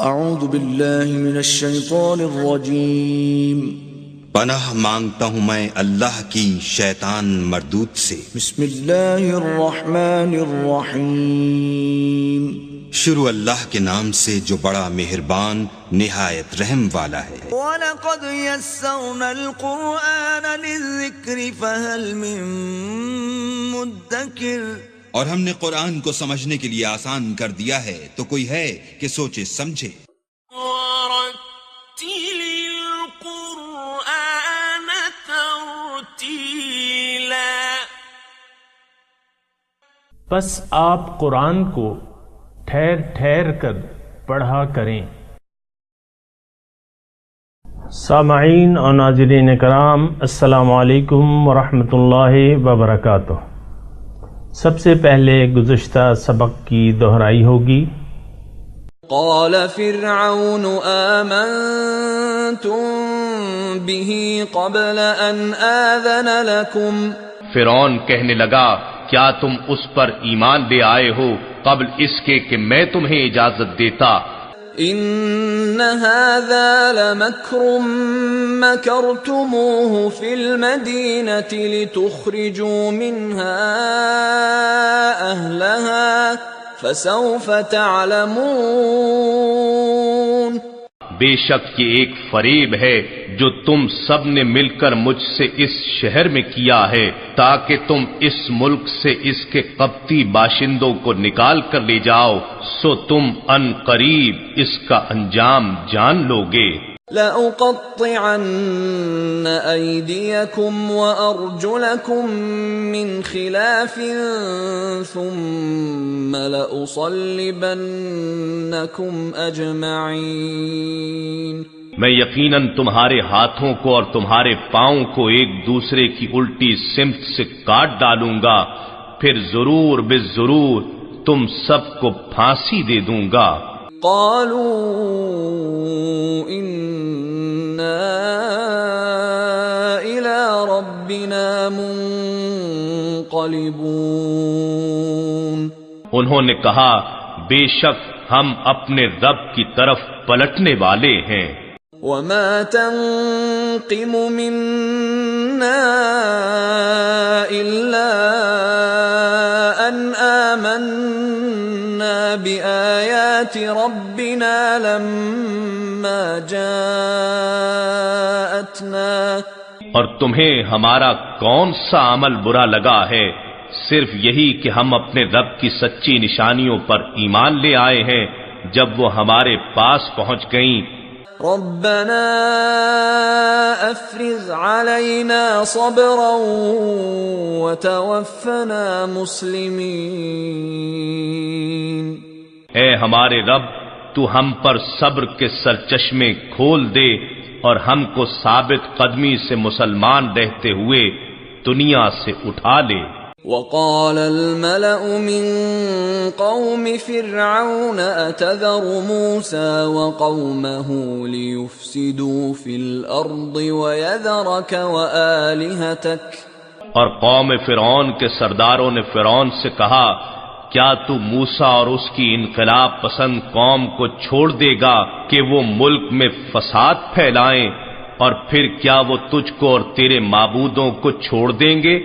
اعوذ باللہ من الشیطان الرجیم پناہ مانگتا ہوں میں اللہ کی شیطان مردود سے۔ بسم اللہ الرحمن الرحیم شروع اللہ کے نام سے جو بڑا مہربان نہایت رحم والا ہے۔ وَلَقَدْ يَسَّرْنَا الْقُرْآنَ لِلذِّكْرِ فَهَلْ مِن مُدَّكِرٍ، اور ہم نے قرآن کو سمجھنے کے لیے آسان کر دیا ہے، تو کوئی ہے کہ سوچے سمجھے۔ وَرَتِّلِ الْقُرْآنَ تَرْتِيلًا، بس آپ قرآن کو ٹھہر ٹھہر کر پڑھا کریں۔ سامعین اور ناظرین کرام، السلام علیکم ورحمۃ اللہ وبرکاتہ۔ سب سے پہلے گزشتہ سبق کی دہرائی ہوگی۔ قال فرعون آمنتم به قبل ان آذن لكم، فرعون کہنے لگا کیا تم اس پر ایمان لے آئے ہو قبل اس کے کہ میں تمہیں اجازت دیتا؟ ان هذا لمكر مكرتموه في المدينة لتخرجوا منها اهلها فسوف تعلمون۔ بے شک یہ ایک فریب ہے جو تم سب نے مل کر مجھ سے اس شہر میں کیا ہے تاکہ تم اس ملک سے اس کے قبطی باشندوں کو نکال کر لے جاؤ، سو تم ان قریب اس کا انجام جان لوگے۔ لَأُقَطِّعَنَّ أَيْدِيَكُمْ وَأَرْجُلَكُمْ مِنْ خِلَافٍ ثُمَّ لَأُصَلِّبَنَّكُمْ أَجْمَعِينَ۔ میں یقیناً تمہارے ہاتھوں کو اور تمہارے پاؤں کو ایک دوسرے کی الٹی سمت سے کاٹ ڈالوں گا، پھر ضرور بے ضرور تم سب کو پھانسی دے دوں گا۔ قالوا انا الى ربنا منقلبون، انہوں نے کہا بے شک ہم اپنے رب کی طرف پلٹنے والے ہیں۔ وما تنقم منا الا ان آمنا بآيات ربنا لما جاءتنا، اور تمہیں ہمارا کون سا عمل برا لگا ہے؟ صرف یہی کہ ہم اپنے رب کی سچی نشانیوں پر ایمان لے آئے ہیں جب وہ ہمارے پاس پہنچ گئیں۔ ربنا افرغ علينا صبرا وتوفنا مسلمين، اے ہمارے رب تو ہم پر صبر کے سرچشمے کھول دے اور ہم کو ثابت قدمی سے مسلمان رہتے ہوئے دنیا سے اٹھا لے۔ وقال الملأ من قوم فرعون أتذر موسى وقومه ليفسدوا في الأرض ويذرك وآلهتك، اور قوم فرعون کے سرداروں نے فرعون سے کہا کیا تو موسیٰ اور اس کی انقلاب پسند قوم کو چھوڑ دے گا کہ وہ ملک میں فساد پھیلائیں، اور پھر کیا وہ تجھ کو اور تیرے معبودوں کو چھوڑ دیں گے؟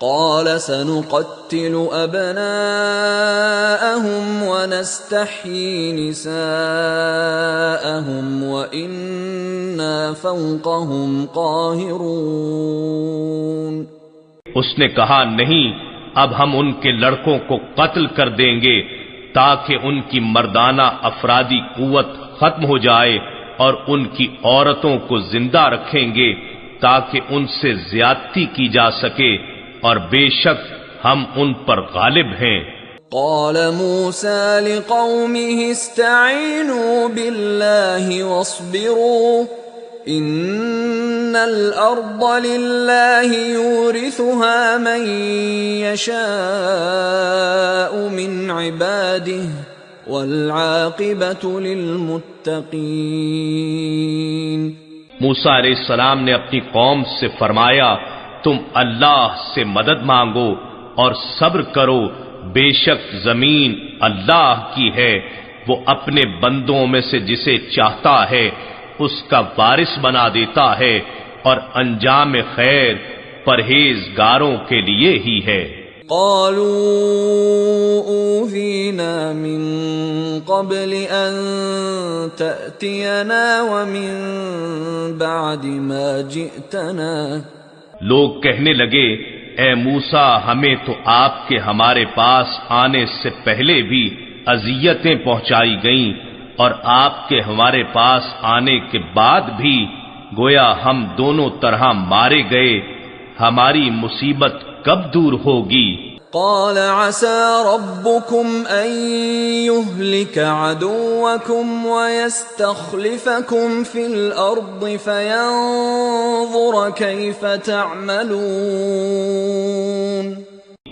قال سنقتل أبناءهم ونستحيي نساءهم وإنا فوقهم قاهرون۔ اس نے کہا نہیں، اب ہم ان کے لڑکوں کو قتل کر دیں گے تاکہ ان کی مردانہ افرادی قوت ختم ہو جائے، اور ان کی عورتوں کو زندہ رکھیں گے تاکہ ان سے زیادتی کی جا سکے، اور بے شک ہم ان پر غالب ہیں۔ قال موسى لقومه استعينوا بالله واصبروا ان الارض لله يورثها من يشاء من عباده والعاقبة للمتقين۔ موسیٰ علیہ السلام نے اپنی قوم سے فرمایا تم اللہ سے مدد مانگو اور صبر کرو، بے شک زمین اللہ کی ہے، وہ اپنے بندوں میں سے جسے چاہتا ہے اس کا وارث بنا دیتا ہے، اور انجام خیر پرہیزگاروں کے لیے ہی ہے۔ قالوا اوذینا من قبل ان تأتینا ومن بعد ما جئتنا۔ لوگ کہنے لگے، اے موسیٰ، ہمیں تو آپ کے ہمارے پاس آنے سے پہلے بھی اذیتیں پہنچائی گئیں، اور آپ کے ہمارے پاس آنے کے بعد بھی گویا ہم دونوں طرح مارے گئے، ہماری مصیبت کب دور ہوگی؟ قال عسى ربكم ان يهلك عدوكم ويستخلفكم في الارض فينظر كيف تعملون۔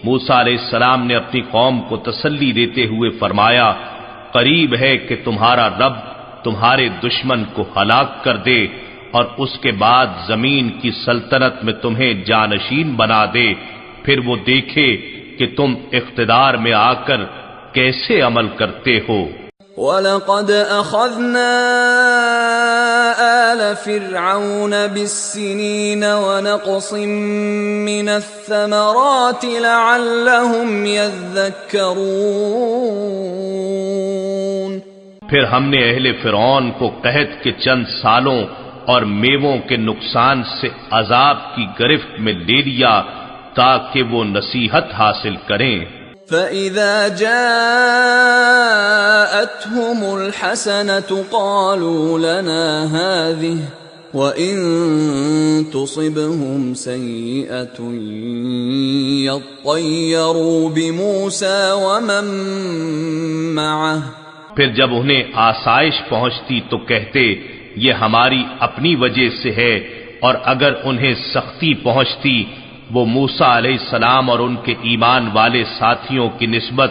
موسیٰ علیہ السلام نے اپنی قوم کو تسلی دیتے ہوئے فرمایا، قریب ہے کہ تمہارا رب تمہارے دشمن کو ہلاک کر دے اور اس کے بعد زمین کی سلطنت میں تمہیں جانشین بنا دے، پھر وہ دیکھے کہ تم اقتدار میں آ کر کیسے عمل کرتے ہو۔ وَلَقَدْ أَخَذْنَا آلَ فِرْعَوْنَ بِالسِّنِينَ وَنَقْصٍ مِّنَ الثَّمَرَاتِ لَعَلَّهُمْ يَذَّكَّرُونَ۔ پھر ہم نے اہل فرعون کو قحط کے چند سالوں اور میووں کے نقصان سے عذاب کی گرفت میں لے لیا تاکہ وہ نصیحت حاصل کریں۔ فَإِذَا جَاءَتْهُمُ الْحَسَنَةُ قَالُوا لَنَا هَذِهِ وَإِن تُصِبْهُمْ سَيِّئَةٌ يَطَّيَّرُوا بِمُوسَى وَمَن مَّعَهُ۔ پھر جب انہیں آسائش پہنچتی تو کہتے، یہ ہماری اپنی وجہ سے ہے، اور اگر انہیں سختی پہنچتی وہ موسیٰ علیہ السلام اور ان کے ایمان والے ساتھیوں کی نسبت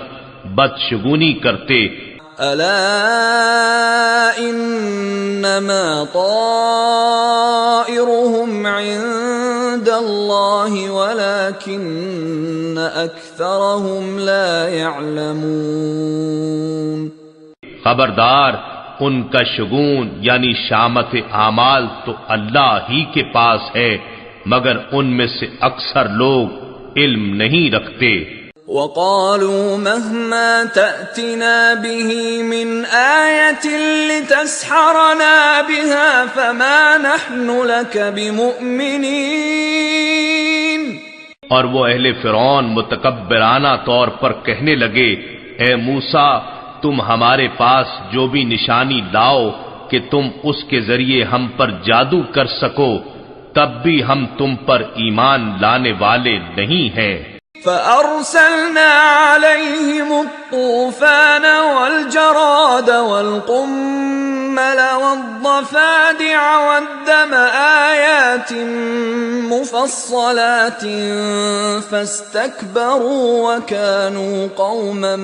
بدشگونی کرتے۔ الا انما طائرهم عند اللہ ولكن اکثرهم لا يعلمون۔ خبردار، ان کا شگون یعنی شامت اعمال تو اللہ ہی کے پاس ہے، مگر ان میں سے اکثر لوگ علم نہیں رکھتے۔ وقالوا مهما تأتنا به من آية لتسحرنا بها فما نحن لك بمؤمنين۔ اور وہ اہل فرعون متکبرانہ طور پر کہنے لگے، اے موسیٰ، تم ہمارے پاس جو بھی نشانی لاؤ کہ تم اس کے ذریعے ہم پر جادو کر سکو، تب بھی ہم تم پر ایمان لانے والے نہیں ہیں۔ فأرسلنا عليهم الطوفان والجراد والقمل والضفادع والدم آيات مفصلات فاستكبروا وكانوا قوما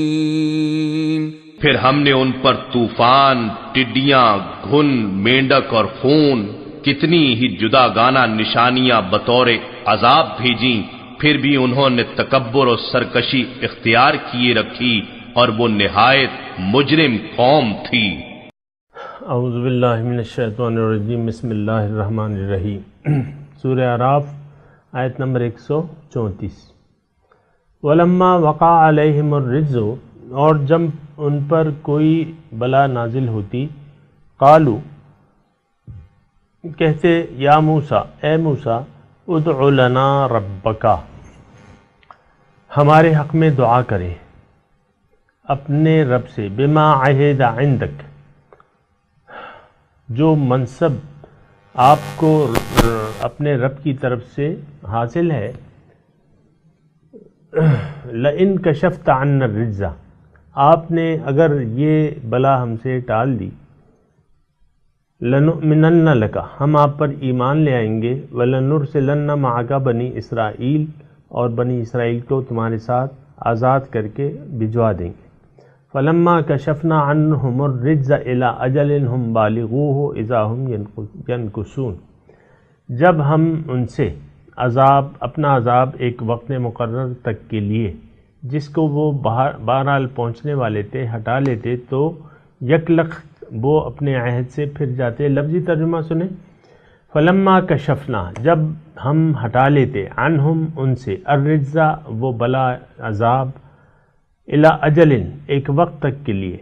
مجرمين۔ پھر ہم نے ان پر طوفان، ٹڈیاں، گھن، مینڈک اور خون، کتنی ہی جدا گانا نشانیاں بطور عذاب بھیجیں، پھر بھی انہوں نے تکبر و سرکشی اختیار کیے رکھی، اور وہ نہایت مجرم قوم تھی۔ اعوذ باللہ من الشیطان الرجیم، بسم اللہ الرحمن الرحیم۔ سورہ اعراف آیت نمبر 134۔ وَلَمَّا وَقَعَ عَلَيْهِمُ الرِّجْزُ، اور جب ان پر کوئی بلا نازل ہوتی، قالوا، کہتے، یا موسیٰ، اے موسیٰ، ادع لنا ربک، ہمارے حق میں دعا کریں اپنے رب سے، بما عہد عندک، جو منصب آپ کو اپنے رب کی طرف سے حاصل ہے، لئن کشفت عنا الرجز، آپ نے اگر یہ بلا ہم سے ٹال دی، لنؤمنن لک، ہم آپ پر ایمان لے آئیں گے، ولنرسلن معک بنی اسرائیل، اور بنی اسرائیل کو تمہارے ساتھ آزاد کر کے بھجوا دیں گے۔ فلما کشفنا عنہم الرجز الی اجل ہم بالغوہ اذا ہم ینکثون، جب ہم ان سے اپنا عذاب ایک وقت مقرر تک کے لیے جس کو وہ بہرحال پہنچنے والے تھے ہٹا لیتے تو یک لخت وہ اپنے عہد سے پھر جاتے. لفظی ترجمہ سنیں. فلما کشفنا، جب ہم ہٹا لیتے، عنہم ان سے، الرجزا وہ بلا عذاب، الی اجل ایک وقت تک کے لیے،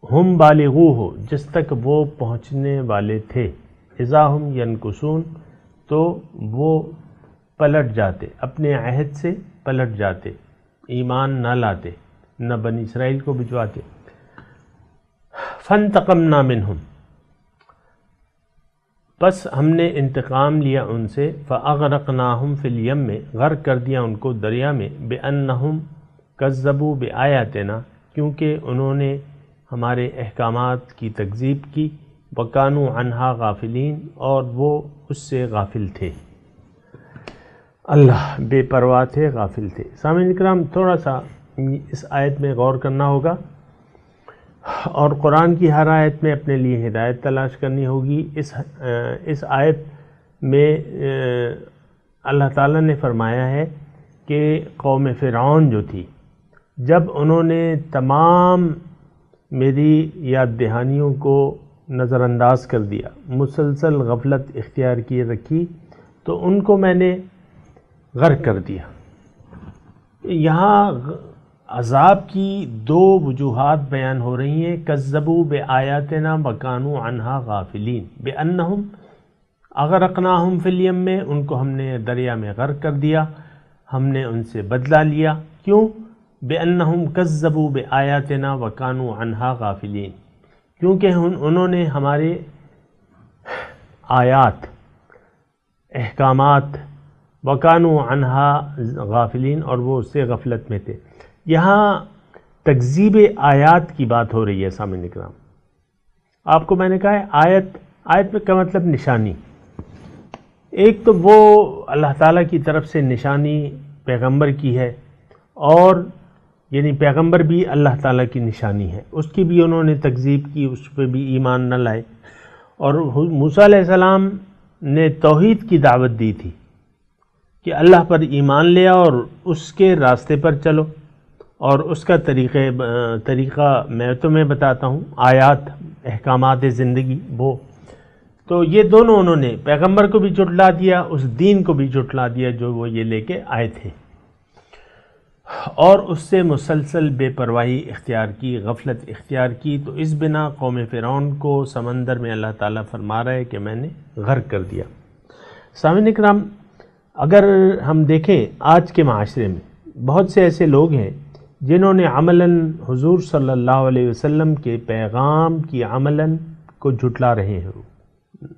ہم بالغوہ جس تک وہ پہنچنے والے تھے، اذا ہم ینکثون تو وہ پلٹ جاتے، اپنے عہد سے پلٹ جاتے، ایمان نہ لاتے، نہ بنی اسرائیل کو بھجواتے. فانتقمنا منہم پس ہم نے انتقام لیا ان سے، فاغرقناہم فی الیم غرق کر دیا ان کو دریا میں، بانہم کذبوا بآیاتنا کیونکہ انہوں نے ہمارے احکامات کی تکذیب کی، وکانوا عنہا غافلین اور وہ اس سے غافل تھے. اللہ بے پرواہ تھے، غافل تھے. سامعین اکرام تھوڑا سا اس آیت میں غور کرنا ہوگا اور قرآن کی ہر آیت میں اپنے لیے ہدایت تلاش کرنی ہوگی. اس آیت میں اللہ تعالیٰ نے فرمایا ہے کہ قوم فرعون جو تھی، جب انہوں نے تمام میری یاد دہانیوں کو نظر انداز کر دیا، مسلسل غفلت اختیار کیے رکھی، تو ان کو میں نے غرق کر دیا. یہاں عذاب کی دو وجوہات بیان ہو رہی ہیں. کذبوا بآیاتنا وکانوا عنہا غافلین، بانہم اغرقناہم فی الیم میں ان کو ہم نے دریا میں غرق کر دیا، ہم نے ان سے بدلہ لیا. کیوں؟ بانہم کذبوا بآیاتنا وکانوا عنہا غافلین، کیونکہ انہوں نے ہمارے آیات، احکامات، وکانوا عنہا غافلین اور وہ اس سے غفلت میں تھے. یہاں تکذیب آیات کی بات ہو رہی ہے. سامعین اکرام آپ کو میں نے کہا ہے آیت میں کا مطلب نشانی. ایک تو وہ اللہ تعالیٰ کی طرف سے نشانی پیغمبر کی ہے، اور یعنی پیغمبر بھی اللہ تعالیٰ کی نشانی ہے، اس کی بھی انہوں نے تکذیب کی، اس پہ بھی ایمان نہ لائے. اور موسیٰ علیہ السلام نے توحید کی دعوت دی تھی کہ اللہ پر ایمان لے اور اس کے راستے پر چلو، اور اس کا طریقہ میں تمہیں بتاتا ہوں، آیات، احکامات زندگی وہ. تو یہ دونوں انہوں نے پیغمبر کو بھی جھٹلا دیا، اس دین کو بھی جھٹلا دیا جو وہ یہ لے کے آئے تھے، اور اس سے مسلسل بے پرواہی اختیار کی، غفلت اختیار کی. تو اس بنا قوم فرعون کو سمندر میں اللہ تعالیٰ فرما رہا ہے کہ میں نے غرق کر دیا. سامعین اکرام اگر ہم دیکھیں آج کے معاشرے میں بہت سے ایسے لوگ ہیں جنہوں نے عملاً حضور صلی اللہ علیہ وسلم کے پیغام کی عملاً کو جھٹلا رہے ہیں،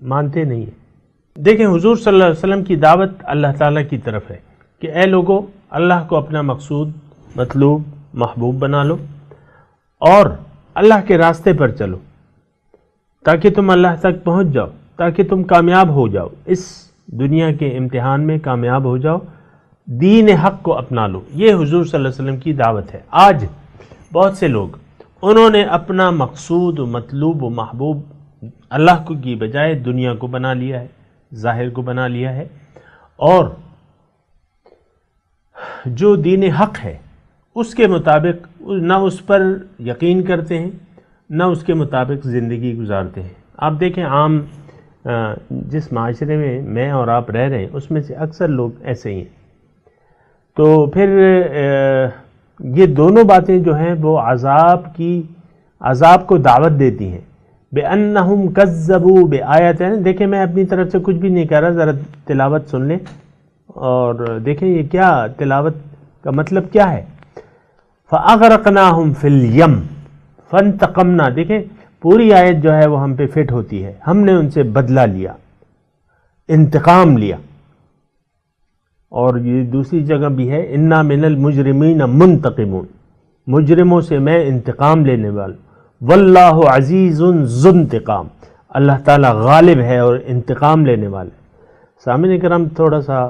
مانتے نہیں ہیں. دیکھیں حضور صلی اللہ علیہ وسلم کی دعوت اللہ تعالیٰ کی طرف ہے کہ اے لوگو اللہ کو اپنا مقصود، مطلوب، محبوب بنا لو اور اللہ کے راستے پر چلو تاکہ تم اللہ تک پہنچ جاؤ، تاکہ تم کامیاب ہو جاؤ، اس دنیا کے امتحان میں کامیاب ہو جاؤ، دین حق کو اپنا لو. یہ حضور صلی اللہ علیہ وسلم کی دعوت ہے. آج بہت سے لوگ انہوں نے اپنا مقصود و مطلوب و محبوب اللہ کو کی بجائے دنیا کو بنا لیا ہے، ظاہر کو بنا لیا ہے، اور جو دین حق ہے اس کے مطابق نہ اس پر یقین کرتے ہیں، نہ اس کے مطابق زندگی گزارتے ہیں. آپ دیکھیں عام جس معاشرے میں اور آپ رہ رہے ہیں اس میں سے اکثر لوگ ایسے ہی ہیں. تو پھر یہ دونوں باتیں جو ہیں وہ عذاب کو دعوت دیتی ہیں. بِأَنَّهُمْ كَذَّبُوا بِآيَاتِنَا. دیکھیں میں اپنی طرف سے کچھ بھی نہیں کہہ رہا، ذرا تلاوت سن لیں اور دیکھیں یہ کیا تلاوت کا مطلب کیا ہے. فَأَغْرَقْنَاهُمْ فِي الْيَمِّ فَانْتَقَمْنَا. دیکھیں پوری آیت جو ہے وہ ہم پہ فٹ ہوتی ہے. ہم نے ان سے بدلہ لیا، انتقام لیا. اور یہ دوسری جگہ بھی ہے اِنَّا مِنَ الْمُجْرِمِينَ مُنْتَقِمُونَ. مجرموں سے میں انتقام لینے والا. وَاللَّهُ عَزِيزٌ ذُو انتقام. اللہ تعالیٰ غالب ہے اور انتقام لینے والے. سامعین کرام تھوڑا سا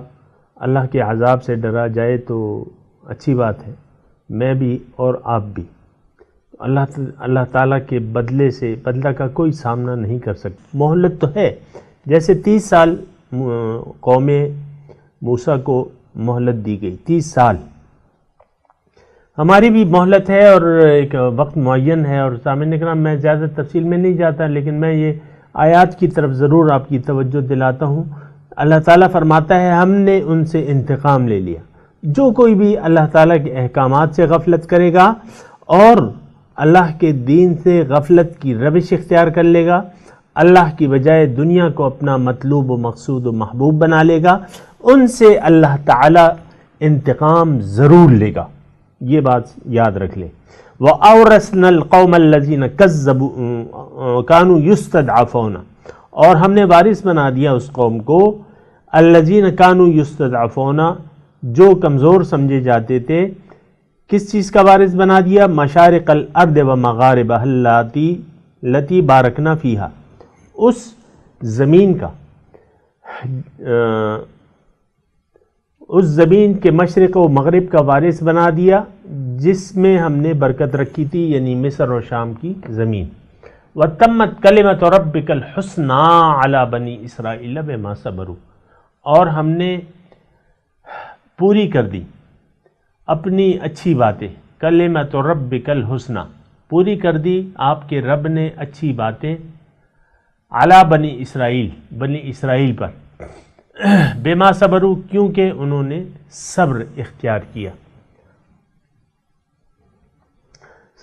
اللہ کے عذاب سے ڈرا جائے تو اچھی بات ہے، میں بھی اور آپ بھی. اللہ تعالیٰ کے بدلہ کا کوئی سامنا نہیں کر سکتا. مہلت تو ہے، جیسے 30 سال قوم موسیٰ کو مہلت دی گئی، 30 سال. ہماری بھی مہلت ہے اور ایک وقت معین ہے، اور سامعین اکرام میں زیادہ تفصیل میں نہیں جاتا، لیکن میں یہ آیات کی طرف ضرور آپ کی توجہ دلاتا ہوں۔ اللہ تعالیٰ فرماتا ہے ہم نے ان سے انتقام لے لیا۔ جو کوئی بھی اللہ تعالیٰ کے احکامات سے غفلت کرے گا اور اللہ کے دین سے غفلت کی روش اختیار کر لے گا، اللہ کی بجائے دنیا کو اپنا مطلوب و مقصود و محبوب بنا لے گا، ان سے اللہ تعالیٰ انتقام ضرور لے گا۔ یہ بات یاد رکھ لیں۔ وَأَوْرَثْنَا الْقَوْمَ الَّذِينَ كَذَّبُوا كَانُوا يُسْتَضْعَفُونَ، اور ہم نے وارث بنا دیا اس قوم کو الَّذِينَ كَانُوا يُسْتَضْعَفُونَ، جو کمزور سمجھے جاتے تھے۔ کس چیز کا وارث بنا دیا؟ مشارق الارض و مغاربها التي بارکنا فیہا، اس زمین کا، اس زمین کے مشرق و مغرب کا وارث بنا دیا جس میں ہم نے برکت رکھی تھی، یعنی مصر اور شام کی زمین۔ وَتَمَّتْ كَلِمَةُ رَبِّكَ الْحُسْنَى عَلَى بَنِي إِسْرَائِيلَ بِمَا صَبَرُوا، اور ہم نے پوری کر دی اپنی اچھی باتیں، کلمۃ ربک الحسنی، پوری کر دی آپ کے رب نے اچھی باتیں، علی بنی اسرائیل، بنی اسرائیل پر، بما صبروا، کیونکہ انہوں نے صبر اختیار کیا۔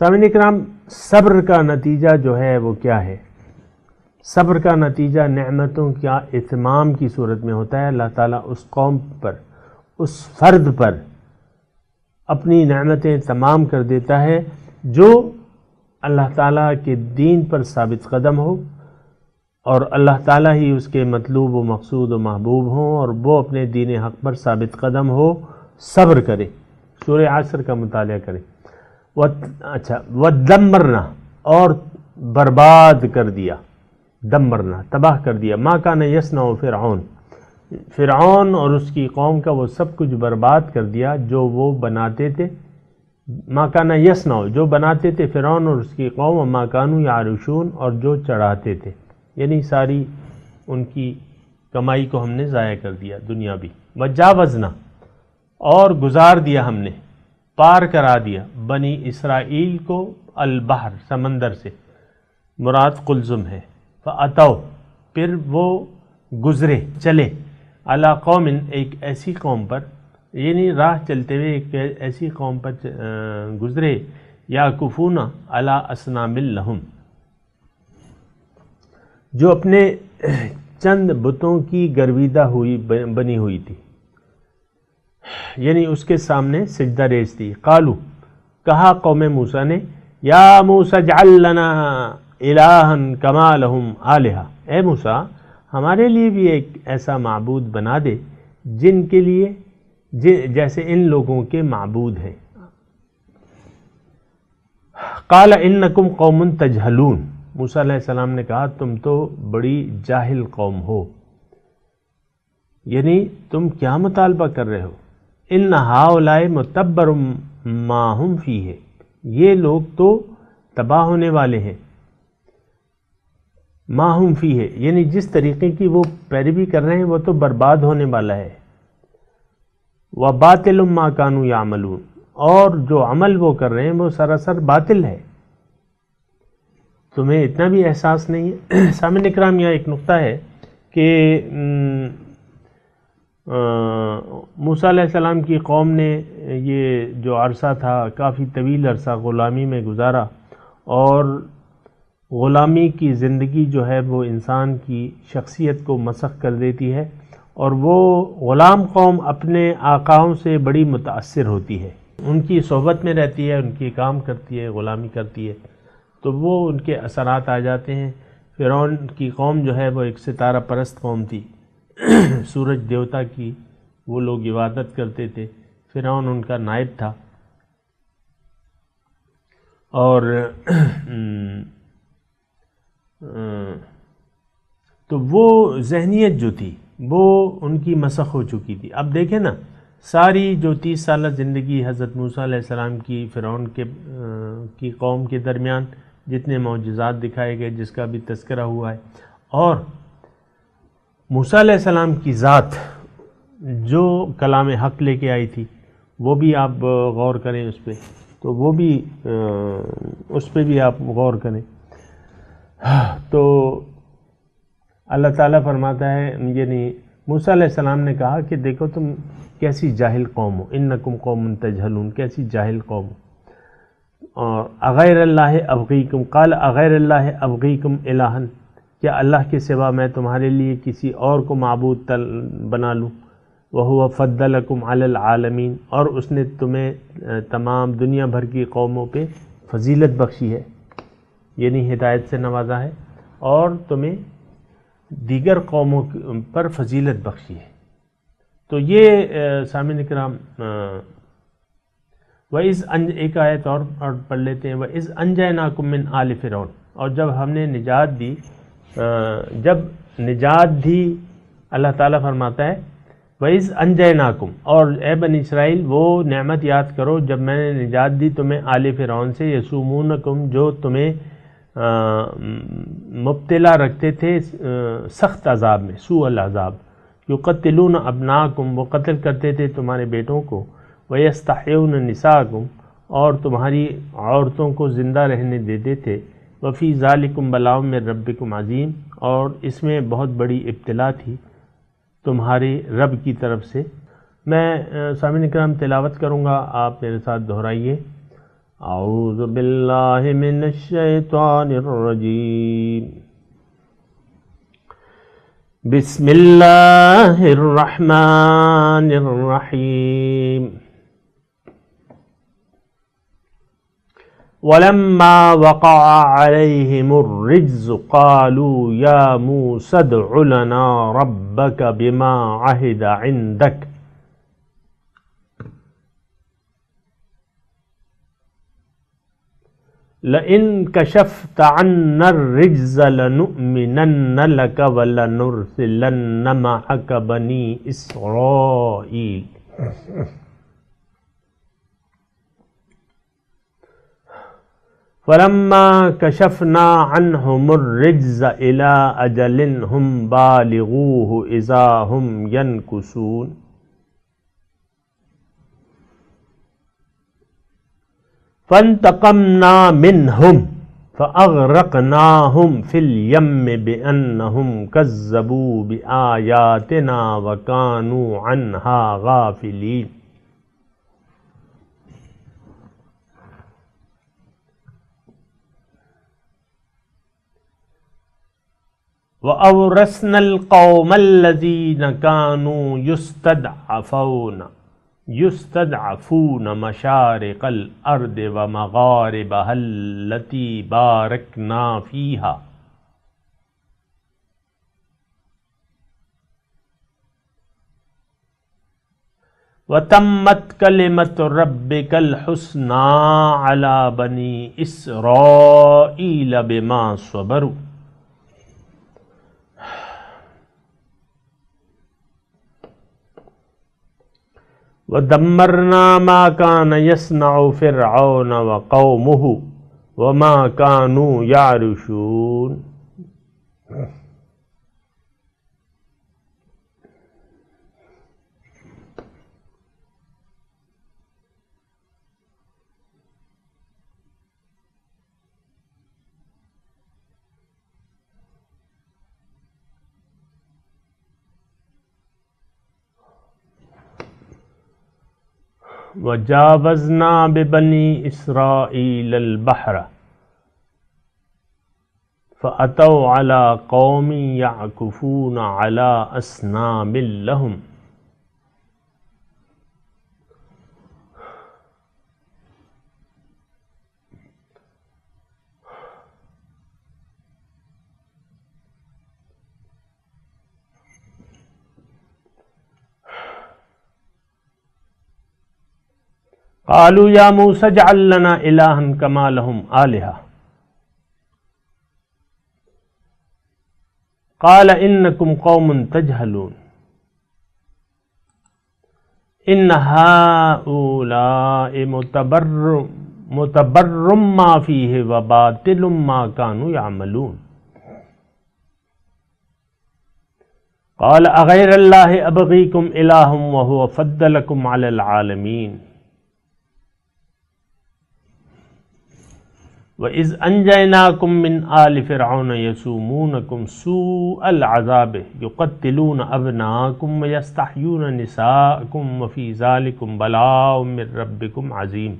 سامعین کرام، صبر کا نتیجہ جو ہے وہ کیا ہے؟ صبر کا نتیجہ نعمتوں کا اتمام کی صورت میں ہوتا ہے۔ اللہ تعالیٰ اس قوم پر، اس فرد پر اپنی نعمتیں تمام کر دیتا ہے جو اللہ تعالیٰ کے دین پر ثابت قدم ہو، اور اللہ تعالیٰ ہی اس کے مطلوب و مقصود و محبوب ہوں، اور وہ اپنے دین حق پر ثابت قدم ہو، صبر کرے، سورہ عصر کا مطالعہ کرے۔ وَدَمَّرْنَا، اور برباد کر دیا، دمرنا، تباہ کر دیا، مَا كَانَ يَصْنَعُ فِرْعَوْنُ، فرعون اور اس کی قوم کا وہ سب کچھ برباد کر دیا جو وہ بناتے تھے، مَا كَانَ يَصْنَعُ، جو بناتے تھے فرعون اور اس کی قوم، وَمَا كَانُوا يَعْرِشُونَ، اور جو چڑھاتے تھے، یعنی ساری ان کی کمائی کو ہم نے ضائع کر دیا، دنیا بھی۔ وَجَاوَزْنَا، اور گزار دیا ہم نے، پار کرا دیا، بنی اسرائیل کو البحر، سمندر سے، مراد قلزم ہے۔ فَأَتَوْا، پھر وہ گزرے، چلے، علی قوم، ایک ایسی قوم پر، یعنی راہ چلتے ہوئے ایک ایسی قوم پر گزرے، یعکفون علی اصنام لہم، جو اپنے چند بتوں کی گرویدہ ہوئی بنی ہوئی تھی، یعنی اس کے سامنے سجدہ ریز تھی۔ قالو، کہا قوم موسیٰ نے، یا موسیٰ اجعل لنا الہا کما لہم آلہہ، اے موسیٰ ہمارے لیے بھی ایک ایسا معبود بنا دے جن کے لیے جیسے ان لوگوں کے معبود ہیں۔ قال انکم قوم تجہلون، موسیٰ علیہ السلام نے کہا تم تو بڑی جاہل قوم ہو، یعنی تم کیا مطالبہ کر رہے ہو؟ ان ہؤلاء متبر ما ہم فیہ، یہ لوگ تو تباہ ہونے والے ہیں، ما ہم فیہ، یعنی جس طریقے کی وہ پیروی کر رہے ہیں وہ تو برباد ہونے والا ہے۔ وباطل ما کانوا یعملون، اور جو عمل وہ کر رہے ہیں وہ سراسر باطل ہے۔ تمہیں اتنا بھی احساس نہیں ہے؟ سامعین اکرام، یہاں ایک نقطہ ہے کہ موسیٰ علیہ السلام کی قوم نے یہ جو عرصہ تھا کافی طویل عرصہ غلامی میں گزارا، اور غلامی کی زندگی جو ہے وہ انسان کی شخصیت کو مسخ کر دیتی ہے، اور وہ غلام قوم اپنے آقاؤں سے بڑی متاثر ہوتی ہے، ان کی صحبت میں رہتی ہے، ان کی کام کرتی ہے، غلامی کرتی ہے، تو وہ ان کے اثرات آ جاتے ہیں۔ فرعون کی قوم جو ہے وہ ایک ستارہ پرست قوم تھی، سورج دیوتا کی وہ لوگ عبادت کرتے تھے، فرعون ان کا نائب تھا، اور تو وہ ذہنیت جو تھی وہ ان کی مسخ ہو چکی تھی۔ اب دیکھیں نا، ساری جو 30 سالہ زندگی حضرت موسیٰ علیہ السلام کی فرعون کی قوم کے درمیان جتنے معجزات دکھائے گئے، جس کا بھی تذکرہ ہوا ہے، اور موسیٰ علیہ السلام کی ذات جو کلام حق لے کے آئی تھی، وہ بھی آپ غور کریں اس پہ، تو وہ بھی اس پہ بھی آپ غور کریں۔ تو اللہ تعالیٰ فرماتا ہے، یعنی موسیٰ علیہ السلام نے کہا کہ دیکھو تم کیسی جاہل قوم ہو، انکم قوم تجہلون، کیسی جاہل قوم ہو۔ اور اغیر اللہ ابغیکم، قال اغیر اللہ ابغیکم الہن، کیا اللہ کے سوا میں تمہارے لیے کسی اور کو معبود بنا لوں؟ وَهُوَ فَضَّلَكُمْ عَلَى الْعَالَمِينَ، اور اس نے تمہیں تمام دنیا بھر کی قوموں پہ فضیلت بخشی ہے، یعنی ہدایت سے نوازا ہے، اور تمہیں دیگر قوموں پر فضیلت بخشی ہے۔ تو یہ سامعین کرام، ایک آیت اور پڑھ لیتے ہیں، وَإِذْ أَنْجَيْنَاكُمْ مِنْ آلِ فِرْعَوْنَ، اور جب ہم نے نجات دی، جب نجات دی، اللہ تعالیٰ فرماتا ہے وَإِذْ أَنْجَيْنَاكُمْ، اور اے بنی اسرائیل وہ نعمت یاد کرو جب میں نے نجات دی تمہیں آل فرعون سے، یسومونکم، جو تمہیں مبتلا رکھتے تھے سخت عذاب میں، سوء العذاب، یقتلون ابناکم، وہ قتل کرتے تھے تمہارے بیٹوں کو، ویستحیون نساءکم، اور تمہاری عورتوں کو زندہ رہنے دیتے تھے، وفی ذالکم بلاء من ربکم عظیم، اور اس میں بہت بڑی ابتلا تھی تمہارے رب کی طرف سے۔ میں سامعین کرام تلاوت کروں گا، آپ میرے ساتھ دہرائیے۔ اعوذ باللہ من الشیطان الرجیم، بسم اللہ الرحمن الرحیم۔ وَلَمَّا وَقَعَ عَلَيْهِمُ الرِّجْزُ قَالُوا يَا مُوسَى ادْعُ لَنَا رَبَّكَ بِمَا عَهِدَ عِندَكَ لَئِن كَشَفْتَ عَنَّا الرِّجْزَ لَنُؤْمِنَنَّ لَكَ وَلَنُرْسِلَنَّ مَعَكَ بَنِي إِسْرَائِيلَ۔ فَلَمَّا كَشَفْنَا عَنْهُمُ الرِّجْزَ إِلَىٰ أَجَلٍ هُمْ بَالِغُوهُ إِذَا هُمْ يَنْكُثُونَ فَانْتَقَمْنَا مِنْهُمْ فَأَغْرَقْنَاهُمْ فِي الْيَمِّ بِأَنَّهُمْ كَذَّبُوا بِآيَاتِنَا وَكَانُوا عَنْهَا غَافِلِينَ۔ وَأَوْرَثْنَا الْقَوْمَ الَّذِينَ كَانُوا يُسْتَضْعَفُونَ مَشَارِقَ الْأَرْضِ وَمَغَارِبَهَا الَّتِي بَارَكْنَا فِيهَا وَتَمَّتْ كَلِمَةُ رَبِّكَ الْحُسْنَىٰ عَلَىٰ بَنِي إِسْرَائِيلَ بِمَا صَبَرُوا وَدَمَّرْنَا مَا كَانَ يَصْنَعُ فِرْعَوْنُ وَقَوْمُهُ وَمَا كَانُوا يَعْرِشُونَ۔ وَجَاوَزْنَا بِبَنِي إِسْرَائِيلَ الْبَحْرَ فَأَتَوْا عَلَىٰ قَوْمٍ يَعْكُفُونَ عَلَىٰ أَصْنَامٍ لَهُمْ قالوا يا موسى اجعل لنا إلها كما لهم آلهة قال إنكم قوم تجهلون إن هؤلاء متبر ما فيه وباطل ما كانوا يعملون قال أغير الله أبغيكم إلها وهو فضلكم على العالمين وَإِذْ أَنْجَيْنَاكُمْ مِنْ آلِ فِرْعَوْنَ يَسُومُونَكُمْ سُوءَ الْعَذَابِ يُقَتِّلُونَ أَبْنَاءَكُمْ وَيَسْتَحْيُونَ نِسَاءَكُمْ وَفِي ذَلِكُمْ بَلَاءٌ مِّن رَّبِّكُمْ عَظِيمٌ۔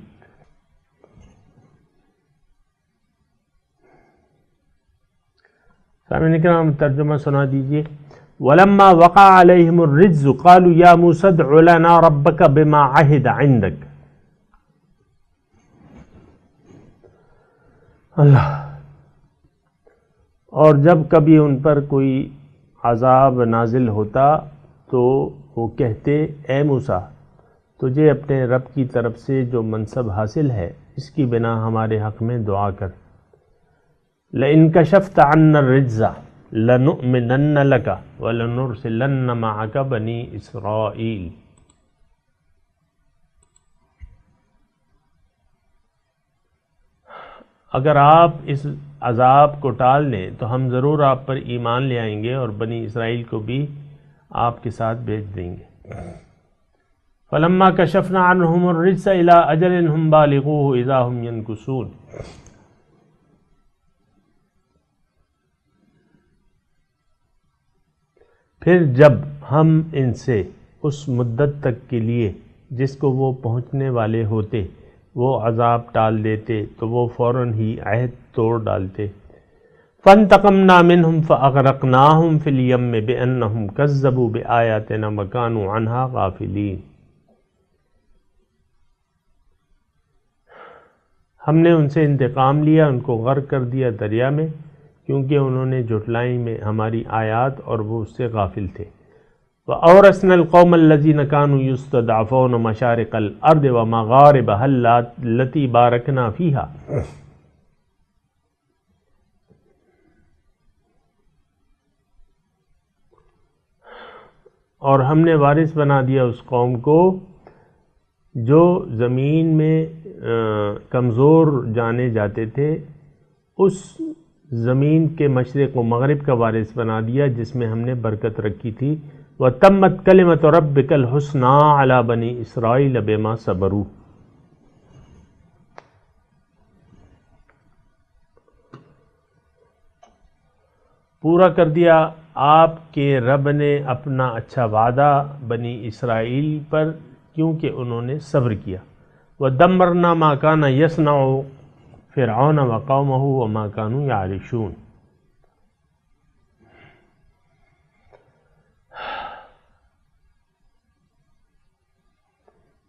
سامعین کرام، ترجمہ سنا دیجیے۔ وَلَمَّا وَقَعَ عَلَيْهِمُ الرِّجْزُ قَالُوا يَا مُوسَى ادْعُ لَنَا رَبَّكَ بِمَا عَهِدَ عِندَكَ۔ اللہ، اور جب کبھی ان پر کوئی عذاب نازل ہوتا تو وہ کہتے، اے موسیٰ، تجھے اپنے رب کی طرف سے جو منصب حاصل ہے اس کی بنا ہمارے حق میں دعا کر۔ لَئِن كَشَفْتَ عَنَّا الرِّجْزَ لَنُؤْمِنَنَّ لَكَ وَلَنُرْسِلَنَّ مَعَكَ بَنِي إِسْرَائِيلَ۔ اگر آپ اس عذاب کو ٹال دیں تو ہم ضرور آپ پر ایمان لے آئیں گے اور بنی اسرائیل کو بھی آپ کے ساتھ بھیج دیں گے۔ فَلَمَّا كَشَفْنَا عَنْهُمُ الرِّجْزَ إِلَىٰ أَجَلٍ هُمْ بَالِغُوهُ إِذَا هُمْ يَنكُثُونَ۔ پھر جب ہم ان سے اس مدت تک کے لیے جس کو وہ پہنچنے والے ہوتے وہ عذاب ٹال دیتے تو وہ فوراً ہی عہد توڑ ڈالتے۔ فَانْتَقَمْنَا مِنْهُمْ فَأَغْرَقْنَاهُمْ فِي الْيَمِّ بِأَنَّهُمْ كَذَّبُوا بِآيَاتِنَا وَكَانُوا عَنْهَا غَافِلِينَ۔ ہم نے ان سے انتقام لیا، ان کو غرق کر دیا دریا میں، کیونکہ انہوں نے جھٹلائی میں ہماری آیات اور وہ اس سے غافل تھے۔ وَأَوْرَثْنَا الْقَوْمَ الَّذِينَ كَانُوا يُسْتَضْعَفُونَ مَشَارِقَ الْأَرْضِ وَمَغَارِبَهَا الَّتِي بَارَكْنَا فِيهَا۔ اور ہم نے وارث بنا دیا اس قوم کو جو زمین میں کمزور جانے جاتے تھے، اس زمین کے مشرق و مغرب کا وارث بنا دیا جس میں ہم نے برکت رکھی تھی۔ وَتَمَّتْ كَلِمَةُ رَبِّكَ الْحُسْنَىٰ عَلَىٰ بَنِي إِسْرَائِيلَ بِمَا صَبَرُوا۔ پورا کر دیا آپ کے رب نے اپنا اچھا وعدہ بنی اسرائیل پر، کیونکہ انہوں نے صبر کیا۔ وَدَمَّرْنَا مَا كَانَ يَصْنَعُ فِرْعَوْنَ وَقَوْمَهُ وَمَا كَانُوا يَعْرِشُونَ۔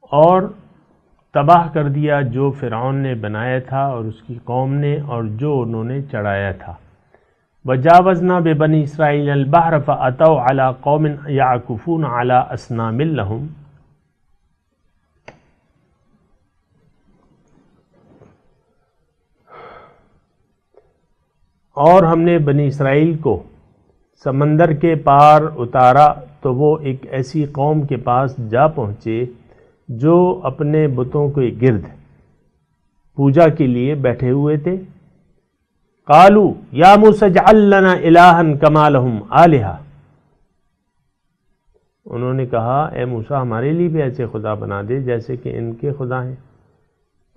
اور تباہ کر دیا جو فرعون نے بنایا تھا اور اس کی قوم نے اور جو انہوں نے چڑھایا تھا۔ وَجَاوَزْنَا بِبَنِي إِسْرَائِيلَ الْبَحْرَ فَأَتَوْا عَلَىٰ قَوْمٍ يَعْكُفُونَ عَلَىٰ أَصْنَامٍ لَهُمْ۔ اور ہم نے بنی اسرائیل کو سمندر کے پار اتارا تو وہ ایک ایسی قوم کے پاس جا پہنچے جو اپنے بتوں کے گرد پوجا کے لیے بیٹھے ہوئے تھے۔ قالوا یا موسیٰ اجعل لنا الہا کما لہم آلہہ۔ انہوں نے کہا، اے موسیٰ ہمارے لیے بھی ایسے خدا بنا دے جیسے کہ ان کے خدا ہیں۔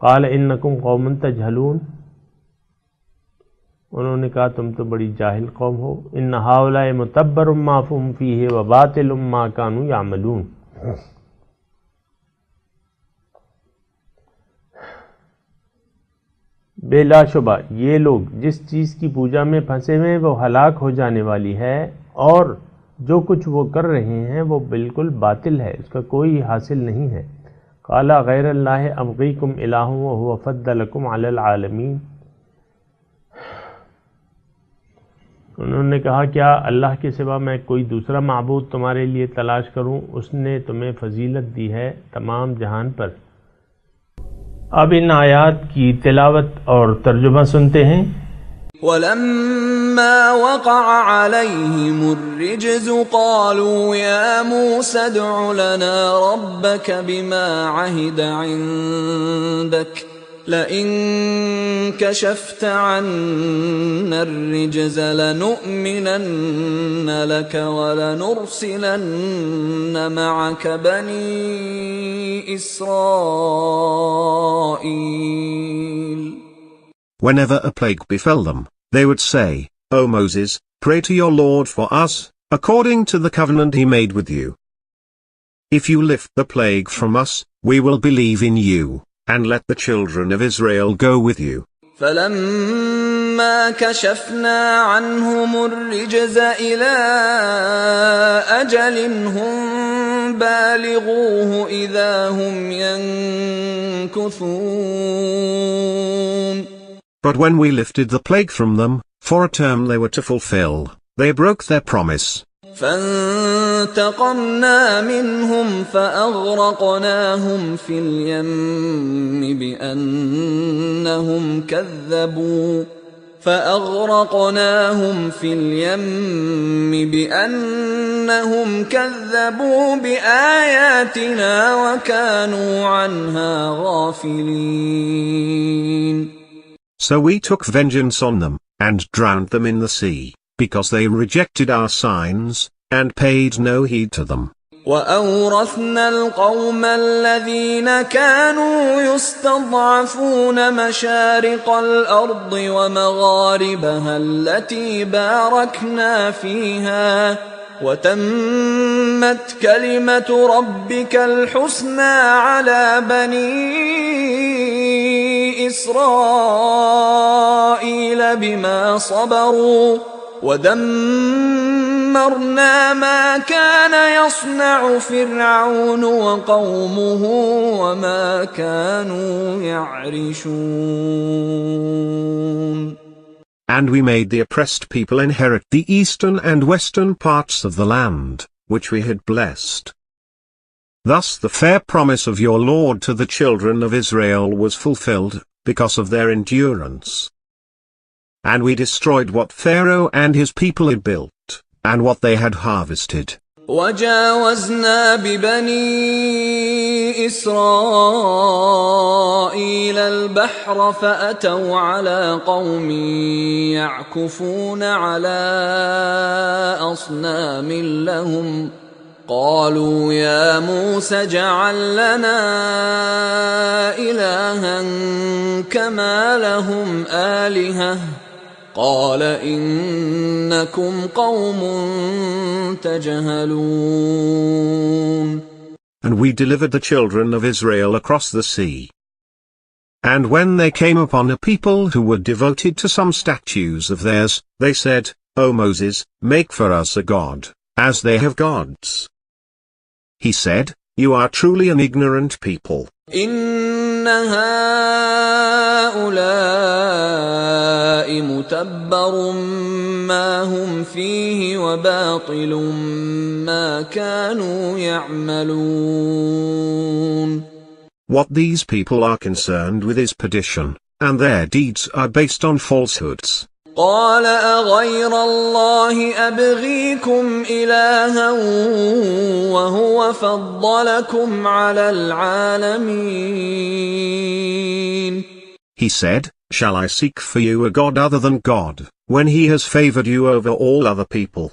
قال انکم قوم تجہلون۔ انہوں نے کہا تم تو بڑی جاہل قوم ہو۔ ان ہؤلاء متبر ما هم فیہ وباطل ما كانوا یعملون۔ بلا شبہ یہ لوگ جس چیز کی پوجا میں پھنسے ہوئے وہ ہلاک ہو جانے والی ہے، اور جو کچھ وہ کر رہے ہیں وہ بالکل باطل ہے، اس کا کوئی حاصل نہیں ہے۔ قال غیر اللہ ابغیکم الہ وهو فضلکم علی العالمین۔ انہوں نے کہا کیا اللہ کے سوا میں کوئی دوسرا معبود تمہارے لیے تلاش کروں؟ اس نے تمہیں فضیلت دی ہے تمام جہان پر۔ اب ان آیات کی تلاوت اور ترجمہ سنتے ہیں۔ وَلَمَّا وَقَعَ عَلَيْهِمُ الرِّجْزُ قَالُوا يَا مُوسَى ادْعُ لَنَا رَبَّكَ بِمَا عَهِدَ عِندَكَ لَئِن كَشَفْتَ عَنَّا الرِّجْزَ لَنُؤْمِنَنَّ لَكَ وَلَنُرْسِلَنَّ مَعَكَ بَنِي إِسْرَائِيلَ۔ whenever a plague befell them, they would say, O Moses, pray to your Lord for us, according to the covenant he made with you. If you lift the plague from us, we will believe in you, and let the children of Israel go with you. فلما كشفنا عنهم الرجز إلى أجل هم بالغوه إذا هم ينكثون. But when we lifted the plague from them, for a term they were to fulfill, they broke their promise. فانتقمنا منهم فأغرقناهم في اليم بأنهم كذبوا بآياتنا وكانوا عنها غافلين. So we took vengeance on them, and drowned them in the sea, because they rejected our signs, and paid no heed to them. وأورثنا القوم الذين كانوا يستضعفون مشارق الأرض ومغاربها التي باركنا فيها وتمت كلمة ربك الحسنى على بني إسرائيل بما صبروا ودمرنا ما كان يصنع فرعون وقومه وما كانوا يعرشون. And we made the oppressed people inherit the eastern and western parts of the land, which we had blessed. Thus the fair promise of your Lord to the children of Israel was fulfilled, because of their endurance. And we destroyed what Pharaoh and his people had built, and what they had harvested. وجاوزنا ببني إسرائيل البحر فأتوا على قوم يعكفون على أصنام لهم قالوا يا موسى اجعل لنا إلها كما لهم آلهة قال إنكم قوم تجهلون. And we delivered the children of Israel across the sea. And when they came upon a people who were devoted to some statues of theirs, they said, O Moses, make for us a god, as they have gods. He said, You are truly an ignorant people. إن هؤلاء متبر ما هم فيه وباطل ما كانوا يعملون. What these people are concerned with is perdition, and their deeds are based on falsehoods. قال أغير الله أبغيكم إلها وهو فضلكم على العالمين. He said, Shall I seek for you a god other than God, when he has favored you over all other people?